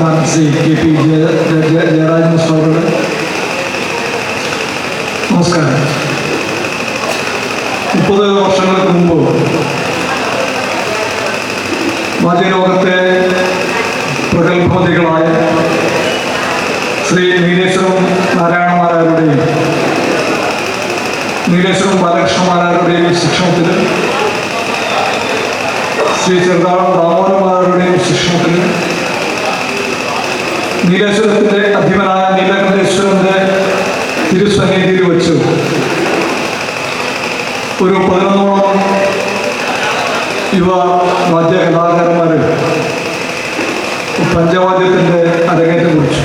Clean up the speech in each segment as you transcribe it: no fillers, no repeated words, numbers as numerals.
Chairman Shri KP Jayarajan സ്വാഗതം. നമസ്കാരം. 30 വർഷങ്ങൾക്ക് മുമ്പ് മാധ്യമലോകത്തെ പ്രഗത്ഭമതികളായ ശ്രീ നീലേശ്വരം നാരായണമാരാരുടെയും നീലേശ്വരം ബാലകൃഷ്ണമാരാരുടെയും ശിക്ഷണത്തിൽ ശ്രീ ചെറുതാഴം ദാമോദരമാരുടെയും ശിക്ഷണത്തിൽ നീലേശ്വരത്തിൻ്റെ അധിപനായ നീലകണ്ഠേശ്വരൻ്റെ തിരുസന്നിധിയിൽ വെച്ച് ഒരു 11ഓളം യുവ വാദ്യ കലാകാരന്മാർ പഞ്ചവാദ്യത്തിൻ്റെ അരങ്ങേറ്റം കുറിച്ചു.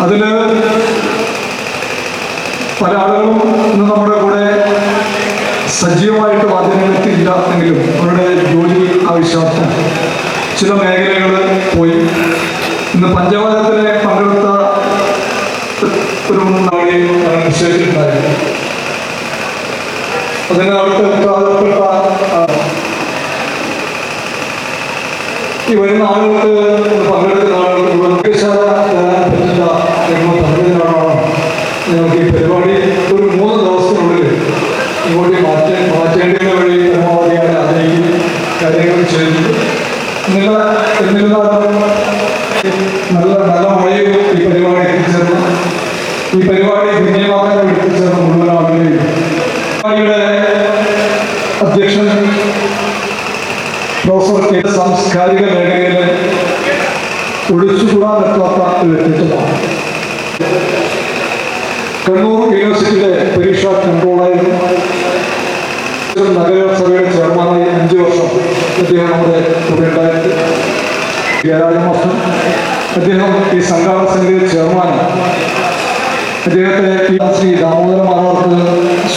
അതിൽ പല ആളുകളും ഇന്ന് നമ്മുടെ കൂടെ സജീവമായിട്ട് വാദ്യരംഗത്തില്ല എങ്കിലും അവരുടെ ജോലി ആവശ്യാർത്ഥം ചില മേഖലകൾ പോയി. ഇന്ന് പഞ്ചവാദ്യത്തിലെ പങ്കെടുത്ത ഒരു നിശ്ചയിച്ചിട്ടുണ്ടായിരുന്നു. അതിന് അവിടുത്തെ ഈ വരുന്ന ആളുകൾക്ക് പങ്കെടുക്കുന്ന ആളുകൾക്ക് മൃഗശാല തരാൻ പറ്റില്ല എന്ന് പറഞ്ഞതിനാണോ ഞങ്ങൾക്ക് ഈ പരിപാടി ഒരു 3 ദിവസത്തിനുള്ളിൽ ഇങ്ങോട്ട് മാറ്റേണ്ടതിന് വഴി പരമാവധിയായി ആഗ്രഹിക്കുകയും കാര്യങ്ങൾ ചെയ്തു. എന്നിരുന്നാലും നല്ല മഴയും ഈ പരിപാടി എത്തിച്ചേർന്നു. ഈ പരിപാടി വിജയമാക്കാൻ എത്തിച്ചേർന്ന മുഴുവൻ ആളുകളെയും പരിപാടിയുടെ അധ്യക്ഷൻ പ്രൊഫസർ K. സാംസ്കാരിക മേഖലയിലെ ഒഴിച്ചുകൂടാൻ പറ്റാത്ത വ്യക്തിത്വമാണ്. കണ്ണൂർ യൂണിവേഴ്സിറ്റിയിലെ പരീക്ഷാ കൺട്രോളായിരുന്നു. നഗരസഭയുടെ ചെയർമാനായി 5 വർഷം അദ്ദേഹം നമ്മുടെ കൂടെ ഉണ്ടായിട്ട് ജയരാജൻ മാസ്റ്റർ. അദ്ദേഹം ഈ സംഘാടക സമിതിയുടെ ചെയർമാനാണ്. അദ്ദേഹത്തെ ശ്രീ ദാമോദരമാരാർക്ക്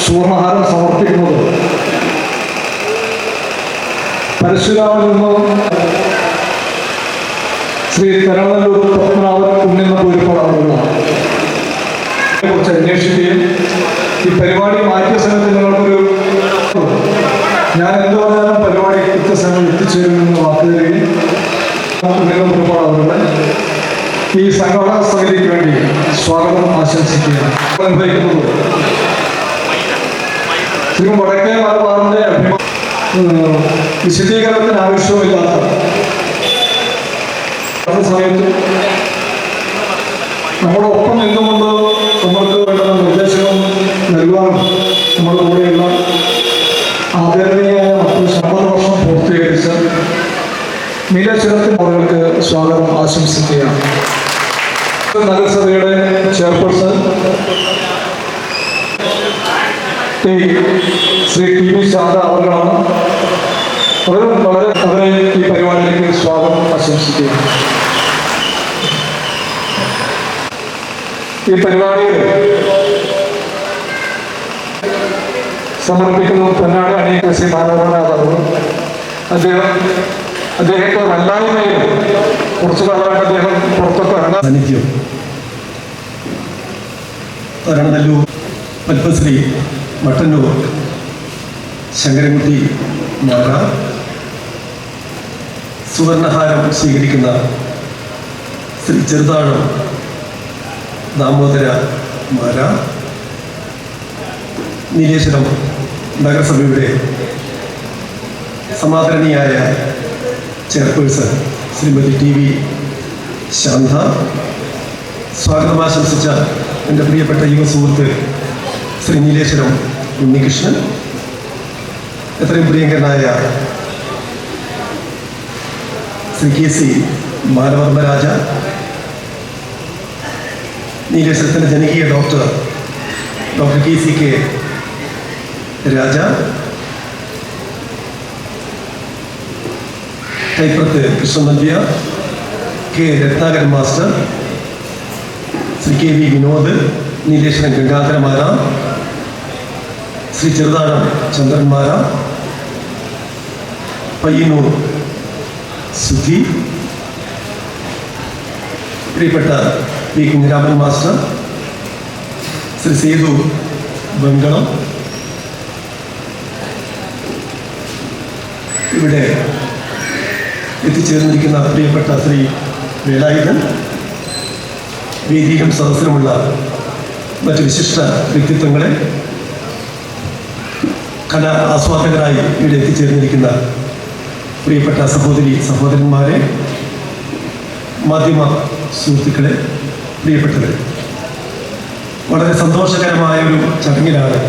സുവർണഹാരം സമർപ്പിക്കുന്നത് പരശുരാമിൽ നിന്നും ശ്രീ തിരുവനന്തപുരം പത്മനാഭൻ ഉണ്ണിന്ന് ഒരുപാടാളുകളാണ്. അതിനെക്കുറിച്ച് അന്വേഷിക്കുകയും ഈ പരിപാടി മാറ്റിയ സമയത്ത് നിങ്ങൾക്കൊരു ഞാൻ എന്ത് പറഞ്ഞാലും പരിപാടി കൃത്യസമയം എത്തിച്ചേരുമെന്ന് വാക്ക് തരികയും ഒരുപാടാളുകളെ ഈ സംഘാടക സമിതിക്ക് വേണ്ടി സ്വാഗതം ആശംസിക്കുകയാണ്. അനുഭവിക്കുന്നത് ശരിക്കും വടക്കേ മലബാറിന്റെ വിശദീകരണത്തിന് ആവശ്യമില്ലാത്ത സമയത്ത് നമ്മുടെ ഒപ്പം നിന്നുകൊണ്ട് നമ്മൾക്ക് വേണ്ടുന്ന നിർദ്ദേശവും നൽകാനും നമ്മുടെ കൂടെയുള്ള ആദരണീയായ 50 വർഷം പൂർത്തീകരിച്ച നീലേശ്വരത്തിൻ്റെ ആളുകൾക്ക് സ്വാഗതം ആശംസിക്കുകയാണ്. നഗരസഭയുടെ ചെയർപേഴ്സൺ ശ്രീ TV ശാന്ത അവർകളാണ്. അവരെ ഈ പരിപാടിയിലേക്ക് സ്വാഗതം ആശംസിക്കുകയാണ്. ഈ പരിപാടിയിൽ സമർപ്പിക്കുന്ന പൊന്നാട് അണിയിക്ക ശ്രീ മാനവനാഥ് അദ്ദേഹത്തെ വല്ലായ്മയിൽ കുറച്ചു കാലമായിട്ട് അദ്ദേഹം പുറത്തൊക്കെ ഇറങ്ങാൻ സാന്നിധ്യം തരണനല്ലൂർ പത്മശ്രീ മട്ടന്നൂർ ശങ്കരൻകുട്ടി മാര സുവർണഹാരം സ്വീകരിക്കുന്ന ശ്രീ ചെറുതാഴം ദാമോദര മാര നീലേശ്വരം നഗരസഭയുടെ സമാദരണീയായ ചെയർപേഴ്സൺ ശ്രീമതി TV ശാന്ത, സ്വാഗതം ആശംസിച്ച എൻ്റെ പ്രിയപ്പെട്ട യുവ സുഹൃത്ത് ശ്രീ നീലേശ്വരം ഉണ്ണികൃഷ്ണൻ, എത്രയും പ്രിയങ്കരനായ ശ്രീ KC ബാലവർമ്മരാജ, നീലേശ്വരത്തിൻ്റെ ജനകീയ ഡോക്ടർ KCK രാജ, കൈപ്പുറത്ത് കൃഷ്ണനന്ദിയ, K. Ratnakaran master, Shri KV Vinod, Nileshwaran ഗംഗാധരമാര, ശ്രീ ചെറുതാഴം ചന്ദ്രന്മാര, പയ്യന്നൂർ സുധി, പ്രിയപ്പെട്ട P. കുഞ്ഞിരാമൻ മാസ്റ്റർ, ശ്രീ സേതു ബംഗളം, ഇവിടെ എത്തിച്ചേർന്നിരിക്കുന്ന പ്രിയപ്പെട്ട ശ്രീ വേലായുധൻ, വേദിയിലും സദസ്സിലുമുള്ള മറ്റ് വിശിഷ്ട വ്യക്തിത്വങ്ങളെ, കലാ ആസ്വാദകരായി ഇവിടെ എത്തിച്ചേർന്നിരിക്കുന്ന പ്രിയപ്പെട്ട സഹോദരി സഹോദരന്മാരെ, മാധ്യമ സുഹൃത്തുക്കളെ, പ്രിയപ്പെട്ടവരെ, വളരെ സന്തോഷകരമായ ഒരു ചടങ്ങിലാണ്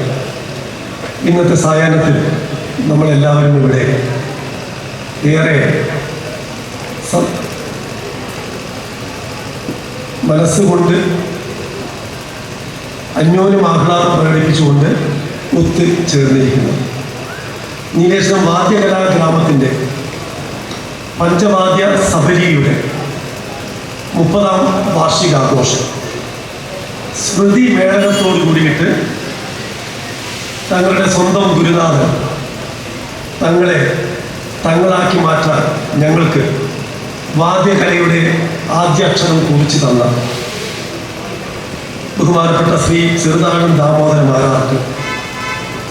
ഇന്നത്തെ സായാഹ്നത്തിൽ നമ്മളെല്ലാവരും ഇവിടെ ഏറെ മനസ്സുകൊണ്ട് അന്യോന്യം ആഹ്ലാദം പ്രകടിപ്പിച്ചുകൊണ്ട് ഒത്തുചേർന്നിരിക്കുന്നു. നീലേശ്വരം വാദ്യകലാ ഗ്രാമത്തിൻ്റെ പഞ്ചവാദ്യ സബരിയുടെ 30ാം വാർഷികാഘോഷം സ്മൃതി മേളനത്തോടു കൂടിയിട്ട് തങ്ങളുടെ സ്വന്തം ഗുരുനാഥൻ തങ്ങളെ തങ്ങളാക്കി മാറ്റാൻ ഞങ്ങൾക്ക് വാദ്യകലയുടെ ആദ്യാക്ഷരം കുറിച്ച് തന്ന ബഹുമാനപ്പെട്ട ശ്രീ ചെറുതാഴം ദാമോദരൻ മാരാർക്ക്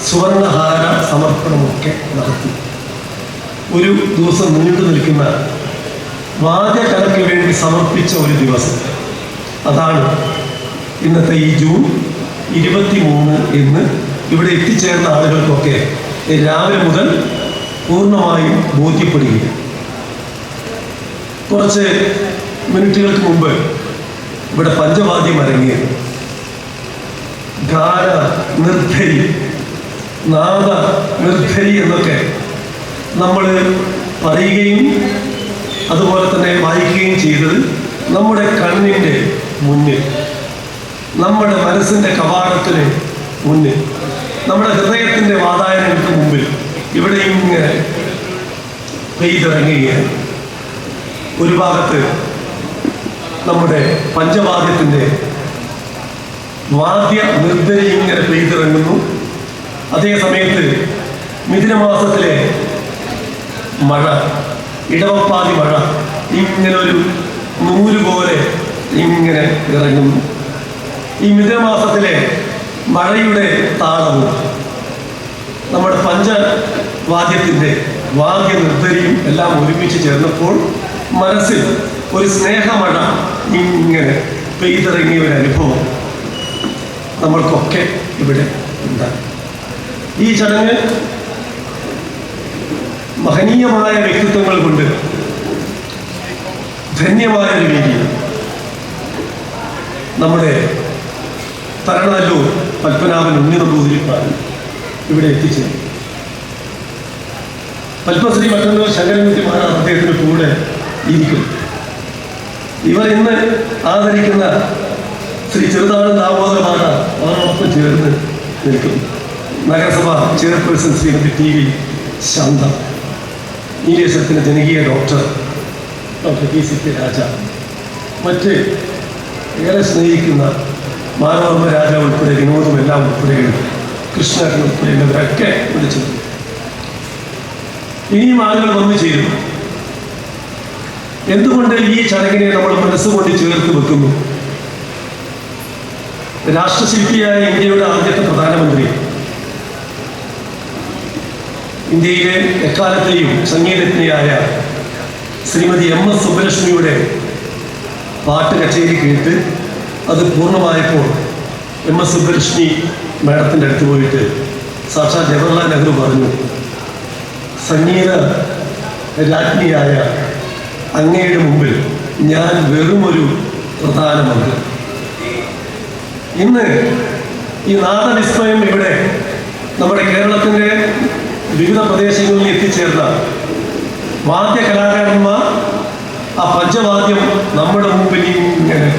സുവർണഹാര സമർപ്പണമൊക്കെ നടത്തി ഒരു ദിവസം നീണ്ടു നിൽക്കുന്ന വാദ്യകലയ്ക്ക് വേണ്ടി സമർപ്പിച്ച ഒരു ദിവസം. അതാണ് ഇന്നത്തെ ഈ ജൂൺ 23 എന്ന് ഇവിടെ എത്തിച്ചേർന്ന ആളുകൾക്കൊക്കെ രാവിലെ മുതൽ പൂർണ്ണമായും ബോധ്യപ്പെടുകയാണ്. കുറച്ച് മിനിറ്റുകൾക്ക് മുമ്പ് ഇവിടെ പഞ്ചവാദ്യം അരങ്ങിയത്. ഗാന നിർദ്ധരി, നാദ നിർദ്ധരി എന്നൊക്കെ നമ്മൾ പറയുകയും അതുപോലെ തന്നെ വായിക്കുകയും ചെയ്തത് നമ്മുടെ കണ്ണിൻ്റെ മുന്നിൽ, നമ്മുടെ മനസ്സിൻ്റെ കവാടത്തിന് മുന്നിൽ, നമ്മുടെ ഹൃദയത്തിൻ്റെ വാതായനങ്ങൾക്ക് മുമ്പിൽ ഇവിടെ ഇങ്ങനെ പെയ്തിറങ്ങുകയാണ്. ഒരു ഭാഗത്ത് നമ്മുടെ പഞ്ചവാദ്യത്തിൻ്റെ വാദ്യ നിർദ്ധരി ഇങ്ങനെ പെയ്തിറങ്ങുന്നു. അതേ സമയത്ത് മിഥുനമാസത്തിലെ മഴ, ഇടവപ്പാതി മഴ ഇങ്ങനെ ഒരു നൂല് പോലെ ഇങ്ങനെ ഇറങ്ങുന്നു. ഈ മിഥുനമാസത്തിലെ മഴയുടെ താളവും നമ്മുടെ പഞ്ചവാദ്യത്തിൻ്റെ വാദ്യ നിർദ്ധരിയും എല്ലാം ഒരുമിച്ച് ചേർന്നപ്പോൾ മനസ്സിൽ ഒരു സ്നേഹമഴ ഇങ്ങനെ പെയ്തിറങ്ങിയ ഒരു അനുഭവം നമ്മൾക്കൊക്കെ ഇവിടെ ഉണ്ടായി. ഈ ചടങ്ങ് മഹനീയമായ വ്യക്തിത്വങ്ങൾ കൊണ്ട് ധന്യമായ ഒരു രീതിയിൽ നമ്മുടെ തരണനല്ലൂർ പത്മനാഭൻ ഉണ്ണി നമ്പൂതിരിപ്പാട് ഇവിടെ എത്തിച്ചേരും. പത്മശ്രീ മറ്റന്നൂർ ശങ്കരൻകുട്ടി മഹാരാജ് അദ്ദേഹത്തിൻ്റെ കൂടെ ഇരിക്കും. ഇവർ ഇന്ന് ആദരിക്കുന്ന ശ്രീ ചെറുതാഴം ദാമോദരൻ മാരാർ അവരോടൊപ്പം ചേർന്ന് നിൽക്കും. നഗരസഭ chairperson Shrimati T V Shantha, നീലേശ്വരത്തിൻ്റെ ജനകീയ ഡോക്ടർ KCK രാജ, മറ്റ് ഏറെ സ്നേഹിക്കുന്ന മാനവർമ്മ രാജ ഉൾപ്പെടെ വിനോദം എല്ലാം ഉൾപ്പെടെയും കൃഷ്ണൻ ഉൾപ്പെടെയുള്ളവരൊക്കെ വിളിച്ചു. ഇനിയും ആളുകൾ വന്നു ചേരും. എന്തുകൊണ്ട് ഈ ചടങ്ങിനെ നമ്മൾ മനസ്സുകൊണ്ട് ചേർത്ത് വെക്കുന്നു? രാഷ്ട്രശില്പിയായ ഇന്ത്യയുടെ ആദ്യത്തെ പ്രധാനമന്ത്രി, ഇന്ത്യയിലെ എക്കാലത്തെയും സംഗീതജ്ഞയായ ശ്രീമതി MS സുബ്ബലക്ഷ്മിയുടെ പാട്ട് കച്ചേരി കേട്ട് അത് പൂർണ്ണമായപ്പോൾ MS സുബ്ബലക്ഷ്മി മാഡത്തിൻ്റെ അടുത്ത് പോയിട്ട് സാക്ഷാൽ ജവഹർലാൽ നെഹ്റു പറഞ്ഞു, സംഗീത രാജ്ഞിയായ അങ്ങയുടെ മുമ്പിൽ ഞാൻ വെറുമൊരു പ്രധാനമന്ത്രി. ഇന്ന് ഈ നാദവിസ്മയം ഇവിടെ നമ്മുടെ കേരളത്തിൻ്റെ വിവിധ പ്രദേശങ്ങളിൽ എത്തിച്ചേർന്ന വാദ്യ കലാകാരന്മാർ ആ പഞ്ചവാദ്യം നമ്മുടെ മുമ്പിൽ ഇങ്ങനെ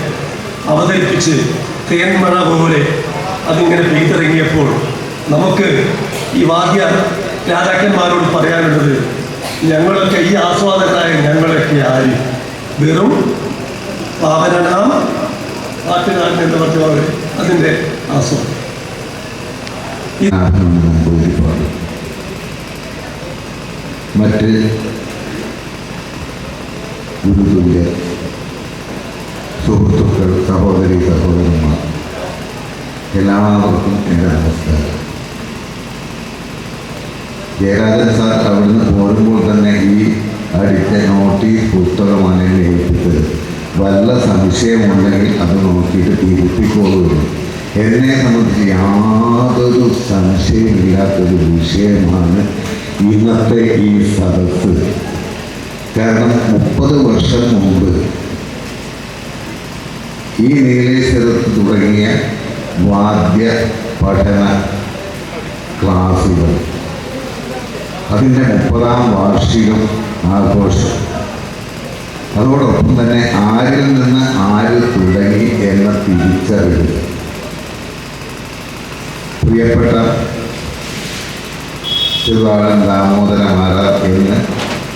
അവതരിപ്പിച്ച് തേന്മഴ പോലെ അതിങ്ങനെ പെയ്തിറങ്ങിയപ്പോൾ നമുക്ക് ഈ വാദ്യ രാജാക്കന്മാരോട് പറയാനുള്ളത്, ഞങ്ങളൊക്കെ ഈ ആസ്വാദകരായ ഞങ്ങളൊക്കെ ആര് വെറും പാവനാം പാട്ടുകാരൻ എന്ന് പറഞ്ഞവർ അതിൻ്റെ ആസ്വാദനം. മറ്റ് ഗുരുതുല്യ സുഹൃത്തുക്കൾ, സഹോദരി സഹോദരന്മാർ, എല്ലാവർക്കും എൻ്റെ നമസ്കാരം. ജയരാജൻ സാർ അവിടുന്ന് പോരുമ്പോൾ തന്നെ ഈ അടിച്ച നോട്ടീസ് പുസ്തകമാണ് എന്നെ ഏൽപ്പിച്ചത്. വല്ല സംശയമുണ്ടെങ്കിൽ അത് നോക്കിയിട്ട് തിരുത്തിക്കൊള്ളുകയുള്ളൂ. എന്നെ സംബന്ധിച്ച് യാതൊരു സംശയമില്ലാത്തൊരു വിഷയമാണ് ഇന്നത്തെ ഈ സദസ്സ്. കാരണം 30 വർഷം മുമ്പ് ഈ നീലേശ്വരത്ത് തുടങ്ങിയ വാദ്യ പഠന ക്ലാസുകൾ അതിൻ്റെ 30ാം വാർഷികം ആഘോഷം. അതോടൊപ്പം തന്നെ ആരിൽ നിന്ന് ആര് തുടങ്ങി എന്ന തിരിച്ചറിവ് പ്രിയപ്പെട്ട തിരുവാളൻ ദാമോദരമാരാർ എന്ന്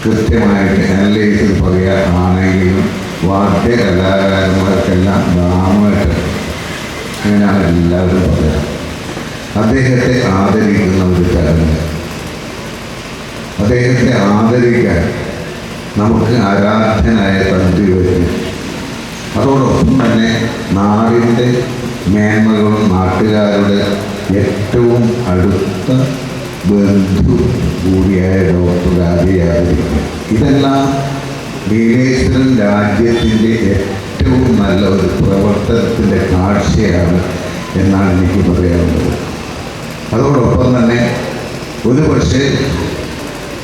കൃത്യമായിട്ട് അനലൈസ് ചെയ്ത് പറയുകയാണെങ്കിലും വാദ്യ കലാകാരന്മാർക്കെല്ലാം ദാമേട്ടൻ അങ്ങനെയാണ് എല്ലാവരും പറയുക. അദ്ദേഹത്തെ ആദരിക്കുന്ന ഒരു ചടങ്ങ്. അദ്ദേഹത്തെ ആദരിക്കാൻ നമുക്ക് ആരാധനായ തന്ത്രി വരും. അതോടൊപ്പം തന്നെ നാടിൻ്റെ മേന്മകളും നാട്ടുകാരുടെ ഏറ്റവും അടുത്ത ബന്ധു കൂടിയായ ഡോക്ടർ രാജയെ ആദരിക്കും. ഇതെല്ലാം നീലേശ്വരൻ രാജ്യത്തിൻ്റെ ഏറ്റവും നല്ല ഒരു പ്രവർത്തനത്തിൻ്റെ കാഴ്ചയാണ് എന്നാണ് എനിക്ക് പറയാനുള്ളത്. അതോടൊപ്പം തന്നെ ഒരു പക്ഷേ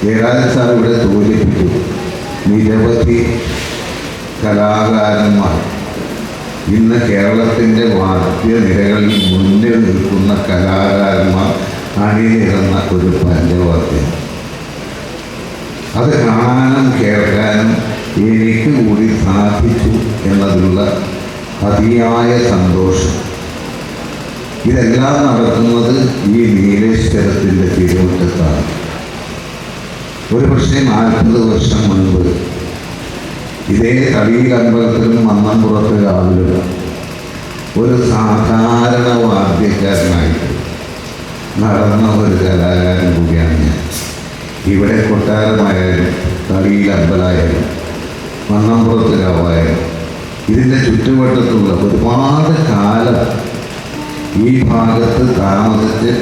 ജയരാജൻ സാർ ഇവിടെ സൂചിപ്പിച്ചു, നിരവധി കലാകാരന്മാർ ഇന്ന് കേരളത്തിൻ്റെ വാദ്യനിരകളിൽ മുന്നിൽ നിൽക്കുന്ന കലാകാരന്മാർ അണിനിരന്ന ഒരു പഞ്ചവാദ്യം. അത് കാണാനും കേൾക്കാനും എനിക്ക് കൂടി സാധിച്ചു എന്നതിലുള്ള അതിയായ സന്തോഷം. ഇതെല്ലാം നടക്കുന്നത് ഈ നീലേശ്വരത്തിൻ്റെ തിരുമുറ്റത്താണ്. ഒരു പക്ഷേ 40 വർഷം മുൻപ് ഇതേ തളിയിൽ അമ്പലത്തിലും മന്നംപുറത്ത് രാവിലെ ഒരു സാധാരണ വാദ്യക്കാരനായിട്ട് നടന്ന ഒരു കലാകാരൻ കൂടിയാണ് ഞാൻ. ഇവിടെ കൊട്ടാരമായാലും തളിയിൽ അമ്പലമായാലും മന്നംപുറത്ത് രാവായാലും ഇതിൻ്റെ ചുറ്റുവട്ടത്തുള്ള ഒരുപാട് കാലം ഈ ഭാഗത്ത് താമസിച്ച്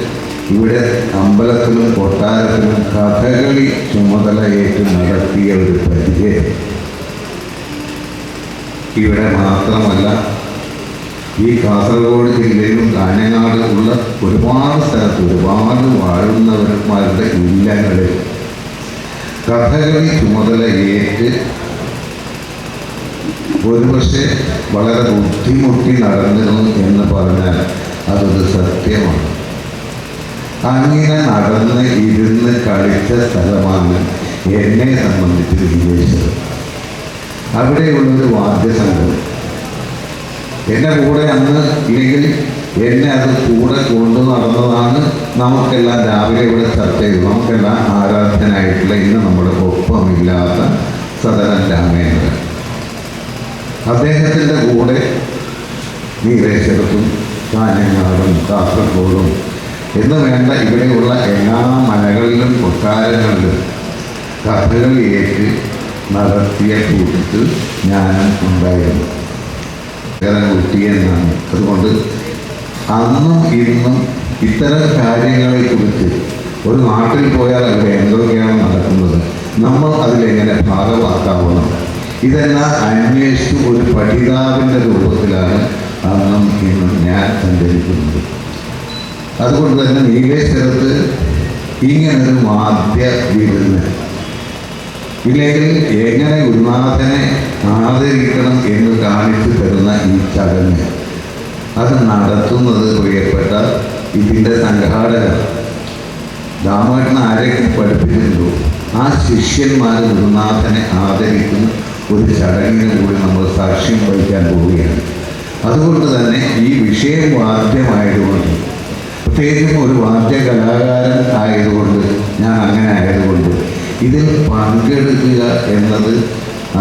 ഇവിടെ അമ്പലത്തിലും കൊട്ടാരത്തിലും കഥകളി ചുമതലയേറ്റ് നടത്തിയ ഒരു പരിചയം ഇവിടെ മാത്രമല്ല, ഈ കാസർഗോഡ് ജില്ലയിലും കാഞ്ഞങ്ങാട് ഉള്ള ഒരുപാട് സ്ഥലത്ത് ഒരുപാട് വാഴുന്നവന്മാരുടെ ഇല്ലങ്ങളിൽ കഥകളി ചുമതലയേറ്റ് ഒരുപക്ഷെ വളരെ ബുദ്ധിമുട്ടി നടന്നിരുന്നു എന്ന് പറഞ്ഞാൽ അതൊരു സത്യമാണ്. അങ്ങനെ നടന്ന് ഇരുന്ന് കളിച്ച സ്ഥലമാണ് എന്നെ സംബന്ധിച്ച് നീലേശ്വരം. അവിടെയുള്ളൊരു വാദ്യസംഘം എൻ്റെ കൂടെ അന്ന് ഇല്ലെങ്കിൽ എന്നെ അത് കൂടെ കൊണ്ടു നടന്നതാണ്. നമുക്കെല്ലാം രാവിലെ ഇവിടെ ചർച്ച ചെയ്തു. നമുക്കെല്ലാം ആരാധനായിട്ടുള്ള ഇന്ന് നമ്മുടെ ഒപ്പമില്ലാത്ത സദനൻ രാമേന്ദ്രൻ, അദ്ദേഹത്തിൻ്റെ കൂടെ നീലേശ്വരത്തും കാഞ്ഞങ്ങാടും കാസർഗോഡും എന്ന് വേണ്ട ഇവിടെയുള്ള എല്ലാ മനകളിലും കൊട്ടാരങ്ങളിലും കഥകളിയേറ്റ് നടത്തിയ കൂട്ടത്തിൽ ഞാനും ഉണ്ടായിരുന്നു. കുട്ടിയെന്നാണ്. അതുകൊണ്ട് അന്നും ഇന്നും ഇത്തരം കാര്യങ്ങളെക്കുറിച്ച് ഒരു നാട്ടിൽ പോയാൽ അവിടെ എന്തൊക്കെയാണ് നടക്കുന്നത്, നമ്മൾ അതിലെങ്ങനെ ഭാഗമാക്കാവണം, ഇതെല്ലാം അന്വേഷിച്ച് ഒരു പഠിതാവിൻ്റെ രൂപത്തിലാണ് അന്നും ഇന്നും ഞാൻ സഞ്ചരിക്കുന്നത്. അതുകൊണ്ട് തന്നെ നീലേശ്വരത്ത് ഇങ്ങനൊരു വാദ്യ വിരുന്ന് ഇല്ലെങ്കിൽ എങ്ങനെ ഗുരുനാഥനെ ആദരിക്കണം എന്ന് കാണിച്ചു തരുന്ന ഈ ചടങ്ങ് അത് നടത്തുന്നത് പ്രിയപ്പെട്ട ഇതിൻ്റെ സംഘാടകർ ദാമോദരൻ ആരെയൊക്കെ പഠിപ്പിച്ചിട്ടുണ്ടോ ആ ശിഷ്യന്മാർ ഗുരുനാഥനെ ആദരിക്കുന്ന ഒരു ചടങ്ങിന് കൂടി നമ്മൾ സാക്ഷ്യം വഹിക്കാൻ പോവുകയാണ്. അതുകൊണ്ട് തന്നെ ഈ വിഷയം വാദ്യമായതുകൊണ്ട്, പ്രത്യേകിച്ചും ഒരു വാദ്യ കലാകാരൻ ആയതുകൊണ്ട്, ഞാൻ അങ്ങനെ ആയതുകൊണ്ട് ഇതിൽ പങ്കെടുക്കുക എന്നത്,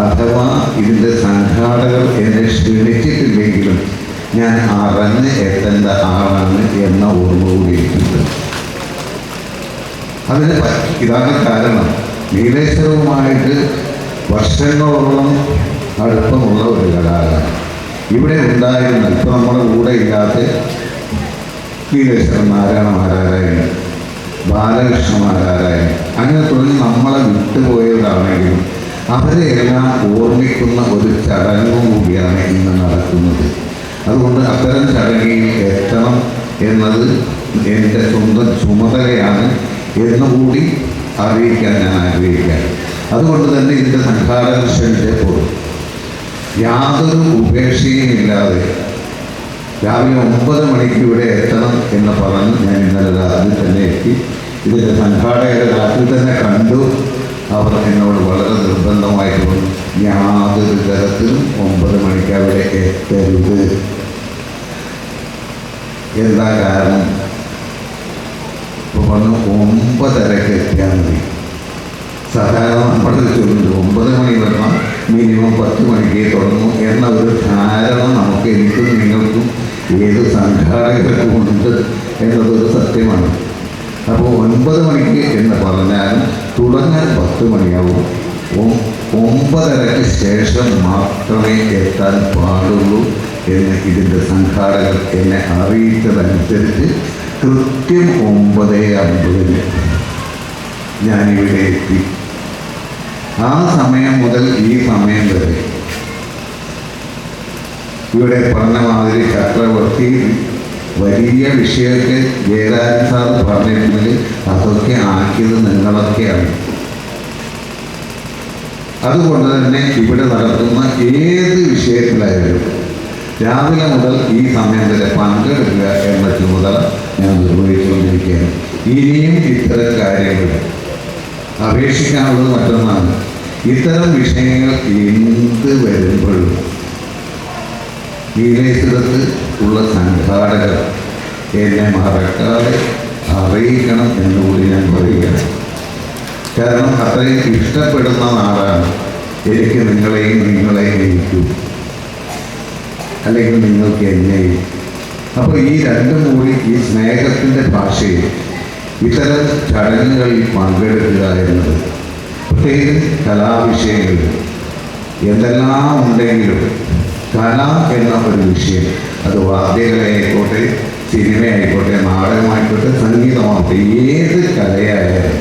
അഥവാ ഇതിൻ്റെ സംഘാടകർ എന്നെ ക്ഷണിച്ചിട്ടില്ലെങ്കിലും ഞാൻ അറിഞ്ഞ് എത്തേണ്ട ആളാണ് എന്ന ഓർമ്മ കൂടിയിട്ടുണ്ട്. അതിന് ഇതാണ് കാരണം. നീലേശ്വരവുമായിട്ട് വർഷങ്ങളോളം അടുപ്പമുള്ള ഒരു കലാകാരൻ ഇവിടെ ഉണ്ടായിരുന്ന, ഇപ്പം നമ്മുടെ കൂടെ ഇല്ലാത്ത നീലേശ്വരൻ നാരായണമാരാരായാലും ബാലകൃഷ്ണമാരാരായാലും അങ്ങനെ തുടങ്ങി നമ്മളെ വിട്ടുപോയവരാണെങ്കിലും അവരെയെല്ലാം ഓർമ്മിക്കുന്ന ഒരു ചടങ്ങും കൂടിയാണ് ഇന്ന് നടക്കുന്നത്. അതുകൊണ്ട് അത്തരം ചടങ്ങിൽ എത്തണം എന്നത് എൻ്റെ സ്വന്തം ചുമതലയാണ് എന്നുകൂടി അറിയിക്കാൻ ഞാൻ ആഗ്രഹിക്കാം. അതുകൊണ്ട് തന്നെ ഇതിൻ്റെ സംഘാടകർ ക്ഷണിച്ചപ്പോൾ യാതൊരു ഉപേക്ഷയും ഇല്ലാതെ രാവിലെ 9 മണിക്ക് ഇവിടെ എത്തണം എന്ന് പറഞ്ഞ് ഞാൻ ഇന്നലെ രാത്രി തന്നെ എത്തി. ഇതിൻ്റെ സംഘാടകരെ രാത്രി തന്നെ കണ്ടു. അവർ എന്നോട് വളരെ നിർബന്ധമായിട്ട് പറഞ്ഞു, യാതൊരു തരത്തിലും 9 മണിക്ക് അവിടെ എത്തരുത്. എന്താ കാരണം? ഇപ്പോൾ പറഞ്ഞു 9:30 എത്തിയാൽ മതി. സാധാരണ നമ്മുടെ ചൊല്ലുണ്ട് 9 മണി വരണം, മിനിമം 10 മണിക്ക് തുടങ്ങും എന്ന ഒരു ധാരണ നമുക്ക് എനിക്കും നിങ്ങൾക്കും ഏത് സംഘാടകർക്കും ഉണ്ട് എന്നതൊരു സത്യമാണ്. അപ്പോൾ 9 മണിക്ക് എന്ന് പറഞ്ഞാലും തുടങ്ങാൻ 10 മണിയാവും. 9:30 ശേഷം മാത്രമേ എത്താൻ പാടുള്ളൂ എന്ന് ഇതിൻ്റെ സംഘാടകർ എന്നെ അറിയിച്ചതനുസരിച്ച് കൃത്യം 9:50 ഞാനിവിടെ എത്തി. ആ സമയം മുതൽ ഈ സമയം വരെ ഇവിടെ പറഞ്ഞ മാതിരി ചക്രവർത്തി വലിയ വിഷയമൊക്കെ ജയരാജൻ സാർ പറഞ്ഞിരുന്നെങ്കിൽ അതൊക്കെ ആക്കിയത് നിങ്ങളൊക്കെയാണ്. അതുകൊണ്ട് തന്നെ ഇവിടെ നടത്തുന്ന ഏത് വിഷയത്തിലായാലും രാവിലെ മുതൽ ഈ സമയം വരെ പങ്കെടുക്കുക എന്ന ചുമതല ഞാൻ നിർവഹിച്ചുകൊണ്ടിരിക്കുകയാണ്. ഇനിയും ഇത്തരം കാര്യങ്ങൾ അപേക്ഷിക്കാനുള്ളത് മറ്റൊന്നാണ്. ഇത്തരം വിഷയങ്ങൾ എന്ത് വരുമ്പോഴും വിദേശത്ത് ഉള്ള സംഘാടകർ എന്നെ മറക്കാതെ അറിയിക്കണം എന്നുകൂടി ഞാൻ പറയുകയാണ്. കാരണം അത്രയും ഇഷ്ടപ്പെടുന്ന നാടാണ് എനിക്ക്. നിങ്ങളെയും എനിക്കും, അല്ലെങ്കിൽ നിങ്ങൾക്ക് എന്നെയും. അപ്പോൾ ഈ രണ്ടും കൂടി ഈ സ്നേഹത്തിൻ്റെ ഭാഷയിൽ ഇത്തരം ചടങ്ങുകളിൽ പങ്കെടുക്കുക എന്നത്, പ്രത്യേകിച്ച് കലാവിഷയങ്ങളിൽ എന്തെല്ലാം ഉണ്ടെങ്കിലും കല എന്ന ഒരു വിഷയം, അത് വാദ്യകലയായിക്കോട്ടെ, സിനിമയായിക്കോട്ടെ, നാടകമായിക്കോട്ടെ, സംഗീതമാകട്ടെ, ഏത് കലയായാലും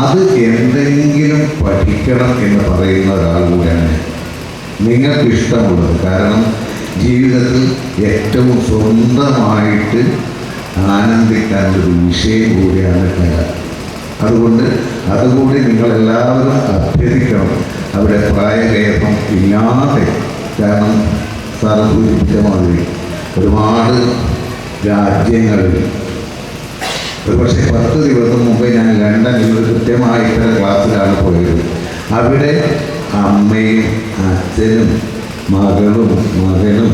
അത് എന്തെങ്കിലും പഠിക്കണം എന്ന് പറയുന്ന ഒരാൾ കൂടെയാണ് നിങ്ങൾക്ക് ഇഷ്ടമുള്ളത്. കാരണം ജീവിതത്തിൽ ഏറ്റവും സ്വന്തമായിട്ട് ആനന്ദിക്കാനൊരു വിഷയം കൂടിയാണ് കല. അതുകൊണ്ട് അതുകൂടി നിങ്ങളെല്ലാവരും അഭ്യസിക്കണം. അവിടെ പ്രായഭേദം ഇല്ലാതെ, കാരണം സാർ സൂചിപ്പിച്ച മാതിരി ഒരുപാട് രാജ്യങ്ങളിൽ ഒരുപക്ഷെ 10 ദിവസം മുമ്പ് ഞാൻ ലണ്ടനിൽ ഒരു കൃത്യമായിട്ട് ക്ലാസ്സിലാണ് പോയത്. അവിടെ അമ്മയും അച്ഛനും മകളും മകനും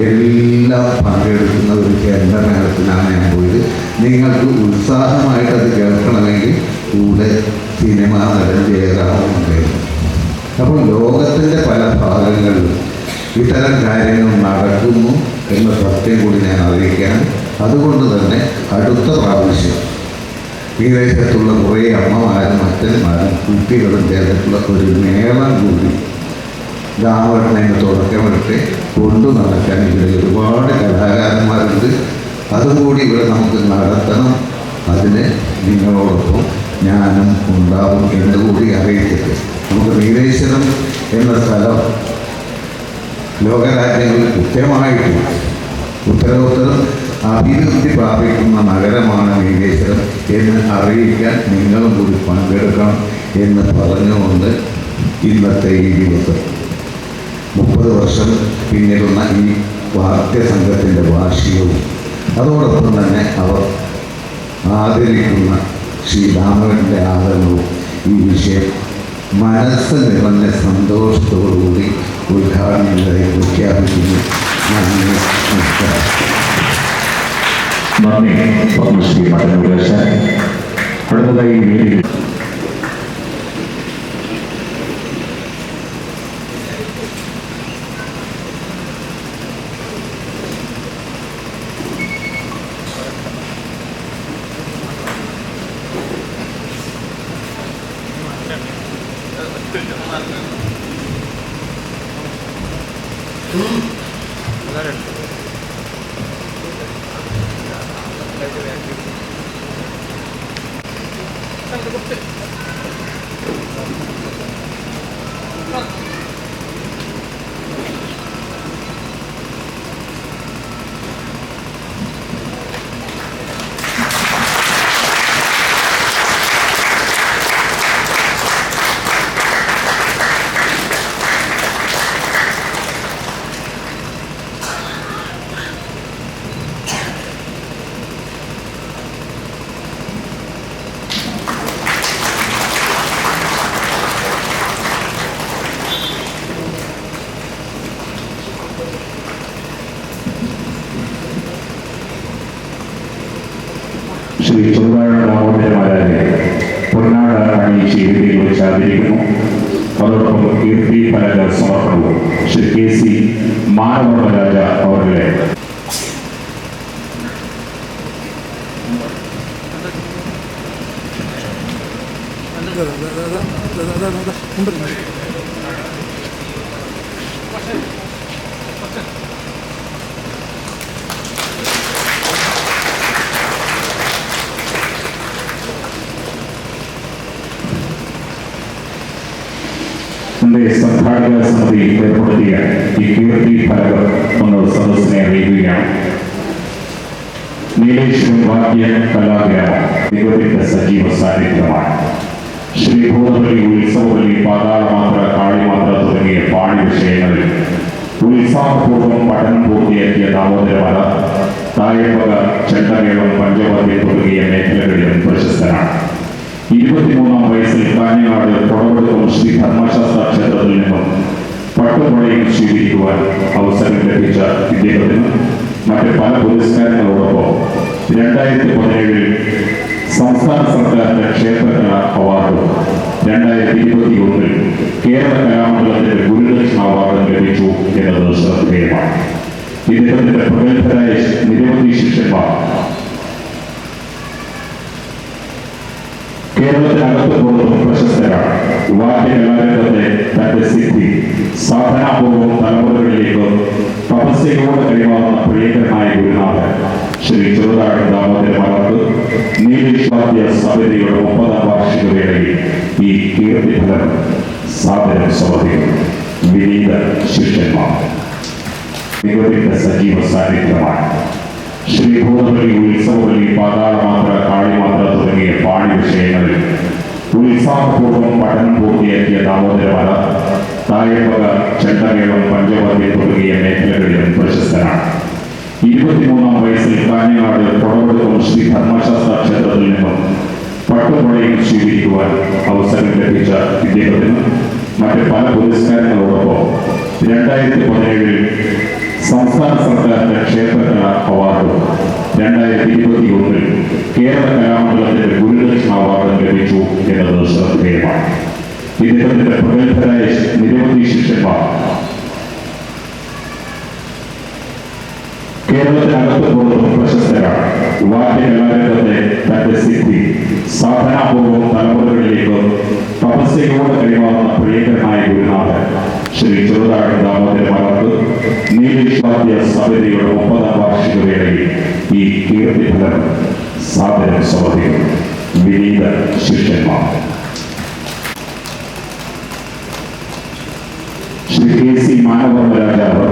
എല്ലാം പങ്കെടുക്കുന്ന ഒരു കേന്ദ്രമേളത്തിനാണ് ഞാൻ പോയത്. നിങ്ങൾക്ക് ഉത്സാഹമായിട്ട് അത് കേൾക്കണമെങ്കിൽ കൂടെ സിനിമാ നടൻ ജയറാമുണ്ടായിരുന്നു. അപ്പോൾ ലോകത്തിൻ്റെ പല ഭാഗങ്ങളിലും ഇത്തരം കാര്യങ്ങൾ നടക്കുന്നു എന്ന സത്യം കൂടി ഞാൻ അറിയിക്കാൻ. അതുകൊണ്ട് തന്നെ അടുത്ത പ്രാവശ്യം വിദേശത്തുള്ള കുറേ അമ്മമാരും അച്ഛന്മാരും കുട്ടികളും ചേർന്നിട്ടുള്ള ഒരു മേളം കൂടി ഗാനഘടനയുടെ തുടക്കമെടുത്ത് കൊണ്ടു നടക്കാൻ ഇവിടെ ഒരുപാട് കലാകാരന്മാരുണ്ട്. അതുകൂടി ഇവിടെ നമുക്ക് നടത്തണം. അതിന് നിങ്ങളോടൊപ്പം ഞാനും ഉണ്ടാവും എന്നുകൂടി അറിയിച്ചിട്ട് നമുക്ക് നീലേശ്വരം എന്ന സ്ഥലം ലോകരാജ്യങ്ങളിൽ കൃത്യമായിട്ട് ഉത്തരോത്തരം അഭിവൃദ്ധി പ്രാപിക്കുന്ന നഗരമാണ് നീലേശ്വരം എന്ന് അറിയിക്കാൻ നിങ്ങളും കൂടി പങ്കെടുക്കണം എന്ന് പറഞ്ഞുകൊണ്ട് ഇന്നത്തെ ഈ ദിവസം 30 വർഷം പിന്നിടുന്ന ഈ വാദ്യസംഘത്തിൻ്റെ വാർഷികവും അതോടൊപ്പം തന്നെ അവർ ആദരിക്കുന്ന ശ്രീ രാമവൻ്റെ ആദരവും ഈ വിഷയം മനസ്സ് നിറഞ്ഞ സന്തോഷത്തോടുകൂടി ഉദ്ഘാടനങ്ങളായി പ്രഖ്യാപിക്കുന്നു. നന്ദി പത്മശ്രീ മടങ്ങുകേശൻ. അടുത്തതായി വേദി ശ്രീ ചെറുതാഴം ദാമോദരമാരാരെ പൊന്നാട അണിയിച്ച് വേദിയിൽ വെച്ച് ആദരിക്കുന്നു. അതോടൊപ്പം കീർത്തി ഫലക സമർപ്പണവും ശ്രീ KC മാനവർമ്മരാജ അവരുടെ സംഘാടക സമിതി ഏർപ്പെടുത്തിയ ഈ കീർത്തി ഫലകം ഒന്ന് സദസ്സിനെ അറിയിക്കുകയാണ്. നീലേശ്വരം വാദ്യ കലാഗ്രാമം ദൈവത്തിന്റെ സജീവ സാന്നിധ്യമാണ്. ശ്രീ ഭൂതബലി, ഉത്സവബലി, പാതാളമാത്ര, കാളിമാത്ര തുടങ്ങിയ പാണി വിഷയങ്ങളിൽ ഉത്സാഹപൂർവ്വം പഠനം പൂർത്തിയാക്കിയ ദാമോദരമല തായമ്പക, ചെണ്ടമേളം, പഞ്ചവാദ്യം തുടങ്ങിയ മേഖലകളിലും പ്രശസ്തനാണ്. 23-ാം വയസ്സിൽ കാഞ്ഞങ്ങാട് കൊടവടുക്കം ശ്രീ ധർമ്മശാസ്ത്ര ക്ഷേത്രത്തിൽ നിന്നും പട്ടുപുഴയും സ്വീകരിക്കുവാൻ അവസരം ലഭിച്ച ഇദ്ദേഹത്തിന് മറ്റ് പല പുരസ്കാരങ്ങളോടൊപ്പം 2017 സംസ്ഥാന സർക്കാരിന്റെ ക്ഷേത്രകല അവാർഡും 2021 കേരള കലാമണ്ഡലത്തിന്റെ ഗുരുദക്ഷിണ അവാർഡും ലഭിച്ചു എന്നത് ശ്രദ്ധേയമാണ്. ഇദ്ദേഹത്തിന്റെ പ്രഗത്ഭരായ നിരവധി ശിഷ്യന്മാർ കേരളത്തിനകത്ത് പുറത്തും പ്രശസ്തരാണ്. വാദ്യകലാരംഗത്തെ തന്റെ സിദ്ധി സാധനാപൂർവ്വം തലമുറകളിലേക്ക് തപസ്യയോടെ കൈമാറുന്ന പ്രിയങ്കരനായ ഗുരുനാഥൻ ശ്രീ ചെറുതാഴം ദാമോദരമാർക്ക് നീലേശ്വാദ്യ സമിതിയുടെ 30-ാം വാർഷിക വേളയിൽ ഈ കീർത്തി ഫലം സാദരം സമർപ്പിക്കുന്നു. വിനീത ശിഷ്യന്മാർ ദൈവത്തിന്റെ സജീവ സാന്നിധ്യമാണ്. ശ്രീ ഭൂതബലി, ഉത്സവബലി, പാതാളമാത്ര, കാളിമാത്ര തുടങ്ങിയ പാണി വിഷയങ്ങളിൽ ഉത്സാഹപൂർവ്വം പഠനം പൂർത്തിയാക്കിയ ദാമോദരമല തായമ്പക, ചെണ്ടമേളം, പഞ്ചവാദ്യം തുടങ്ങിയ മേഖലകളിലും പ്രശസ്തനാണ്. 23-ാം വയസ്സിൽ കാഞ്ഞങ്ങാട് കൊടവടുക്കം ശ്രീ ധർമ്മശാസ്ത്ര ക്ഷേത്രത്തിൽ നിന്നും പട്ടുപുഴയും സ്വീകരിക്കുവാൻ അവസരം ലഭിച്ച ഇദ്ദേഹത്തിന് മറ്റ് പല പുരസ്കാരങ്ങളോടൊപ്പം 2017 സംസ്ഥാന സർക്കാരിന്റെ ക്ഷേത്രകല അവാർഡും 2021 കേരള കലാമണ്ഡലത്തിന്റെ ഗുരുദക്ഷിണ അവാർഡും ലഭിച്ചു എന്നത് ശ്രദ്ധേയമാണ്. ഇദ്ദേഹത്തിന്റെ പ്രഗത്ഭരായ നിരവധി ശിഷ്യന്മാർ കേരളത്തിനകത്ത് പുറത്തും പ്രശസ്തരാണ്. വാദ്യകലാരംഗത്തെ തന്റെ സിദ്ധി സാധനാപൂർവ്വം തലമുറകളിലേക്ക് തപസ്യയോടെ കൈമാറുന്ന പ്രിയങ്കരനായ ഗുരുനാഥൻ ശ്രീ ചെറുതാഴം ദാമോദരമാർക്ക് നീലേശ്വാദ്യ സമിതിയുടെ 30-ാം വാർഷിക വേളയിൽ ഈ കീർത്തി ഫലം സാദരം സമർപ്പിക്കുന്നു. വിനീത ശിഷ്യന്മാർ ശ്രീ KC മാനവർമ്മരാജ അവർ